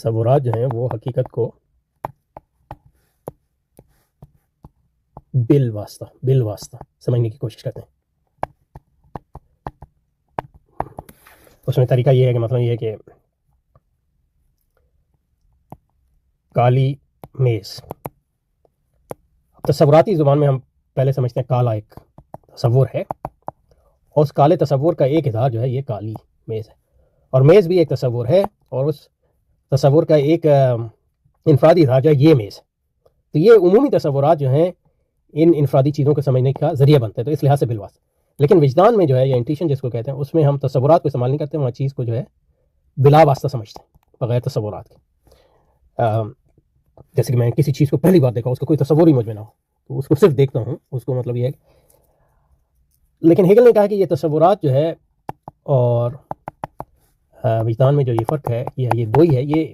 तसव्वुरात जो हैं वो हकीकत को बिल वास्ता समझने की कोशिश करते हैं। उसमें तरीका ये है कि मतलब ये है कि काली मेज़, तसव्वुराती ज़ुबान में हम पहले समझते हैं काला एक तसव्वुर है, और उस काले तसव्वुर का एक इज़हार जो है ये काली मेज़ है, और मेज़ भी एक तसव्वुर है, और उस तसव्वुर का एक इनफरादी इज़हार जो है ये मेज़ है। तो ये उमूमी तसव्वुरात जो हैं इन इनफरादी चीज़ों को समझने का ज़रिया बनते हैं, तो इस लिहाज से बिलवास। लेकिन विजदान में जो है या इंट्यूशन जिसको कहते हैं, उसमें हम तसव्वुरात को इस्तेमाल नहीं करते, वहाँ चीज़ को जो है बिला वास्ता समझते हैं बगैर तसव्वुरात के। जैसे कि मैं किसी चीज़ को पहली बार देखा, उसका कोई तसव्वुर ही मुझ में ना हो, तो उसको सिर्फ देखता हूँ, उसको मतलब ये है। लेकिन हेगल ने कहा कि ये तसव्वुरात जो है और विजदान में जो ये फ़र्क है, ये दो ही है, ये भी